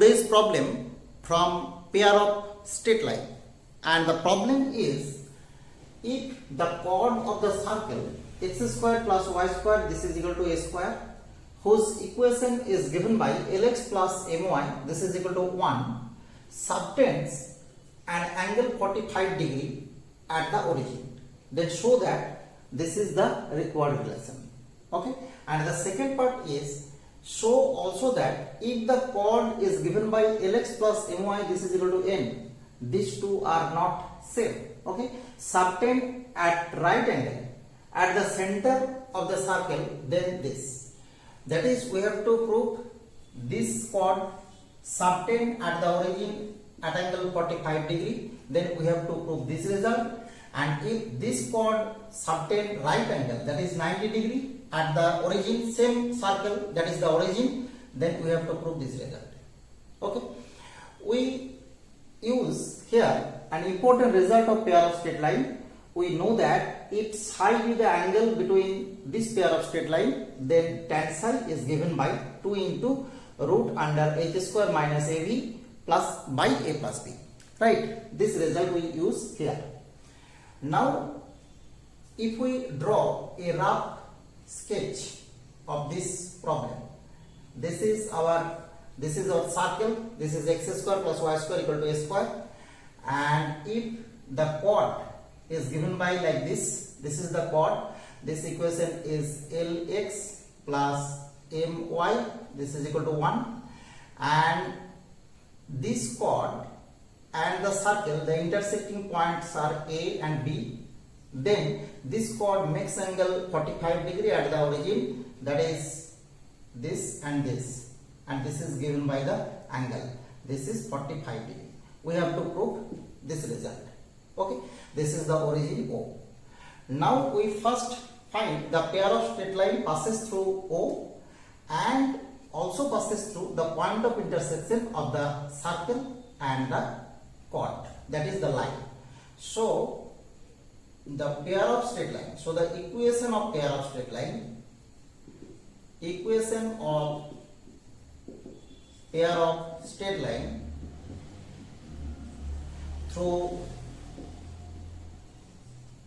today's problem from pair of straight line, and the problem is if the chord of the circle x square plus y square, this is equal to a square, whose equation is given by lx plus my, this is equal to 1, subtends an angle 45 degree at the origin, then show that this is the required relation. Okay, and the second part is show also that if the chord is given by lx plus my, this is equal to n, these two are not same. Okay, subtend at right angle at the center of the circle, then this, that is we have to prove this chord subtend at the origin at angle 45 degree, then we have to prove this result. And if this chord subtend right angle, that is 90 degree at the origin, same circle, that is the origin, then we have to prove this result. Okay, we use here an important result of pair of straight line. We know that if psi is the angle between this pair of straight line, then tan psi is given by 2 into root under h square minus ab plus by a plus b. Right, this result we use here. Now if we draw a rough sketch of this problem, this is our circle, this is x square plus y square equal to a square, and if the chord is given by like this is the chord, this equation is lx plus my, this is equal to 1, and this chord and the circle, the intersecting points are a and b, then this chord makes angle 45 degree at the origin, that is this, and this is given by the angle, this is 45 degree. We have to prove this result. Okay, this is the origin O. Now we first find the pair of straight line passes through O and also passes through the point of intersection of the circle and the chord, that is the line. So the pair of straight line, so the equation of pair of straight line, equation of pair of straight line through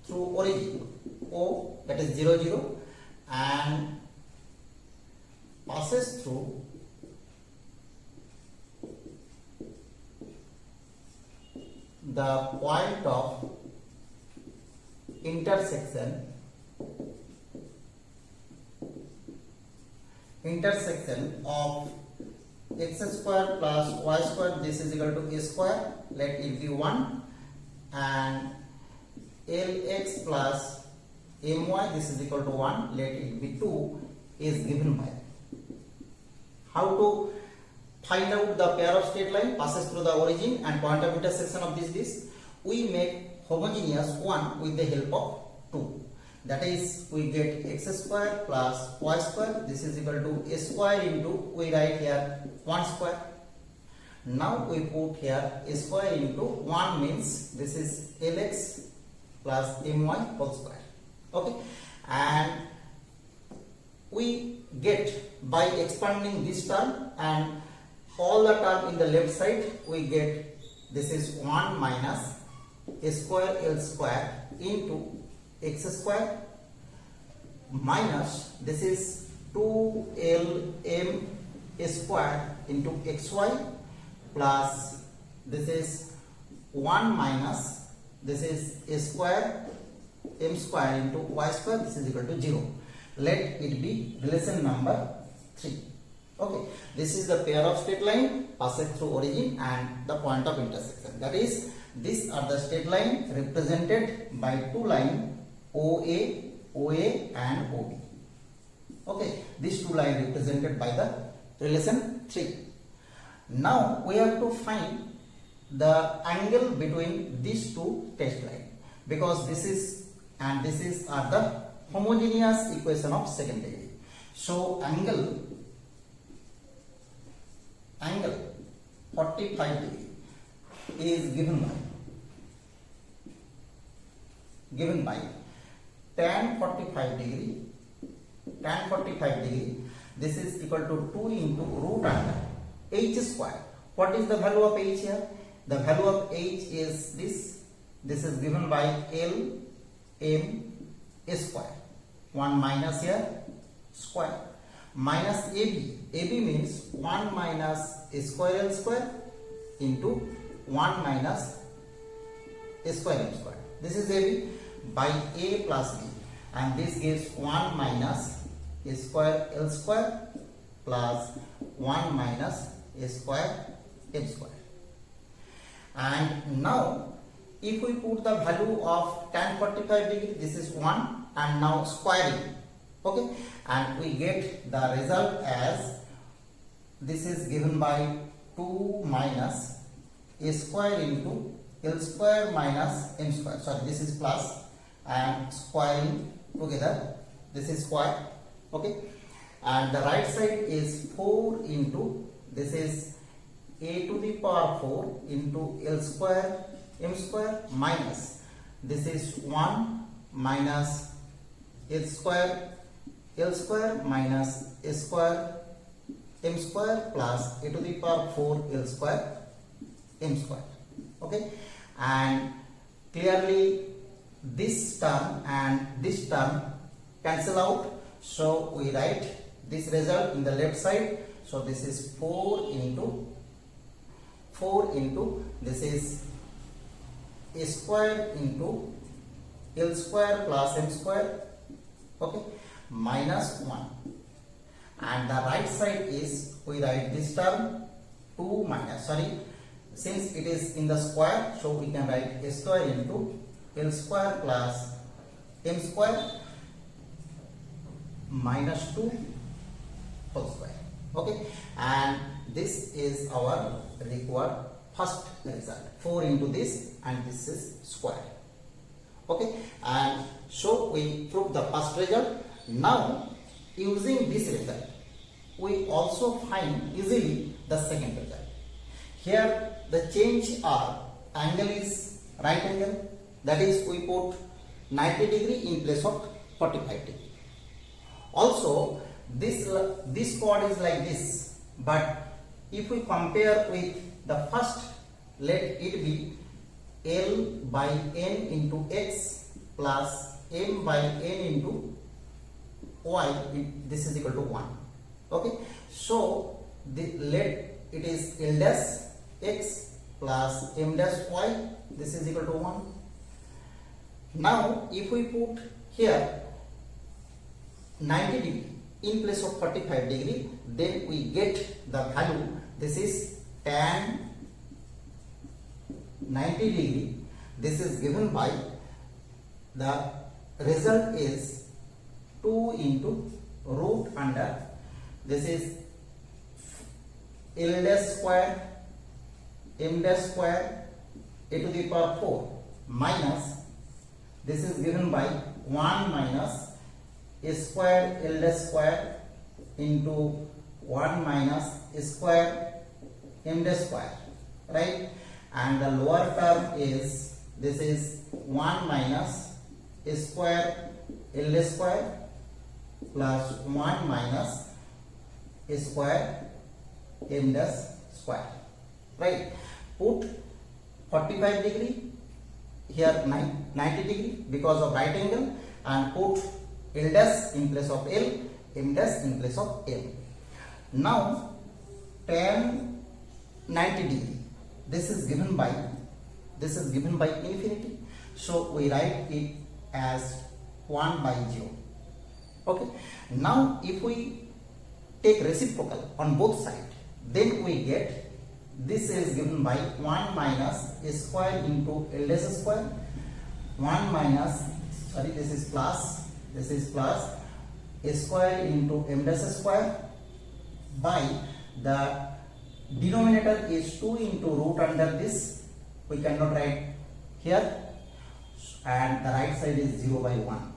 origin O, that is 0 0, and passes through the point of intersection of x square plus y square, this is equal to a square, let it be 1, and lx plus my, this is equal to 1, let it be 2, is given by. How to find out the pair of straight line passes through the origin and point of intersection of this? We make homogeneous one with the help of 2. That is, we get x square plus y square, this is equal to a square into, we write here 1 square. Now we put here a square into 1 means this is lx plus my whole square. Okay, and we get by expanding this term and all the term in the left side, we get this is 1 minus a square l square into x square minus this is 2lm square into xy plus this is 1 minus this is a square m square into y square, this is equal to 0. Let it be relation number 3. Okay, this is the pair of straight line passes through origin and the point of intersection. That is, these are the straight line represented by two lines OA and OB. Okay, these two lines represented by the relation 3. Now we have to find the angle between these two test lines, because this is and this is are the homogeneous equation of second degree. So angle 45 degree is given by tan 45 degree. Tan 45 degree, this is equal to 2 into root under h square. What is the value of h here? The value of h is this. This is given by L m square. 1 minus here square minus AB. AB means 1 minus square L square into 1 minus square M square. This is AB by A plus B, and this gives 1 minus square L square plus 1 minus square M square. And now if we put the value of tan 45 degree, this is 1, and now squaring, okay, and we get the result as this is given by 2 minus a square into L square minus M square. Sorry, this is plus and squaring together, this is square, okay, and the right side is 4 into, this is a to the power 4 into L square M square minus, this is 1 minus L square minus a square M square plus a to the power 4 L square M square, okay, and clearly this term and this term cancel out, so we write this result in the left side. So this is 4 into this is a square into L square plus M square, okay, minus 1, and the right side is we write this term 2 minus, sorry, since it is in the square, so we can write a square into L square plus M square minus 2 whole square, okay, and this is our required first result. 4 into this, and this is square, okay, and so we prove the first result. Now using this result we also find easily the second result. Here the change are angle is right angle, that is we put 90 degree in place of 45 degree. Also this chord is like this, but if we compare with the first, let it be L by n into x plus m by n into y, this is equal to 1, okay, so let it is L dash x plus m dash y, this is equal to 1. Now if we put here 90 degree in place of 45 degree, then we get the value, this is tan 90 degree, this is given by the result is 2 into root under, this is L dash square m dash square a to the power 4 minus, this is given by 1 minus a square L dash square into 1 minus a square m dash square, right, and the lower term is this is 1 minus a square L dash square plus 1 minus a square m dash square, right. Put 45 degree here 90 degree because of right angle, and put L dash in place of L, m dash in place of M. Now tan 90 degree, this is given by infinity, so we write it as 1 by 0, okay. Now if we take reciprocal on both sides, then we get this is given by 1 minus a square into L dash square, 1 minus, sorry, this is plus a square into m dash square by the denominator is 2 into root under this, we cannot write here, and the right side is 0 by 1.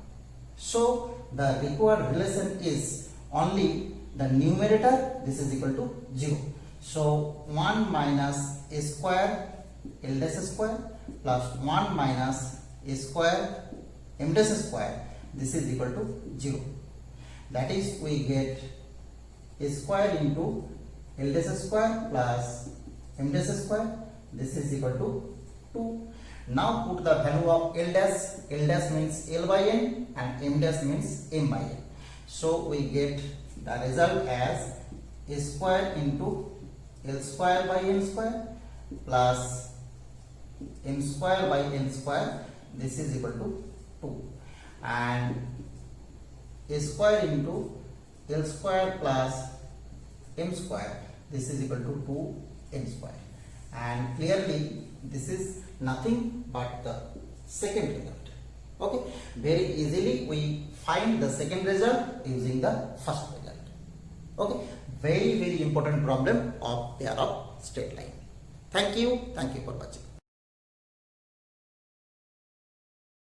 So the required relation is only the numerator, this is equal to 0. So 1 minus a square L dash square plus 1 minus a square m dash square, this is equal to 0. That is we get a square into L dash square plus m dash square, this is equal to 2. Now put the value of L dash. L dash means L by n and m dash means m by n. So we get the result as a square into L square by n square plus m square by n square. This is equal to 2, and a square into L square plus m square. This is equal to 2n square, and clearly this is nothing but the second result. Okay, very easily we find the second result using the first result. Okay, very important problem of pair of straight line. Thank you for watching.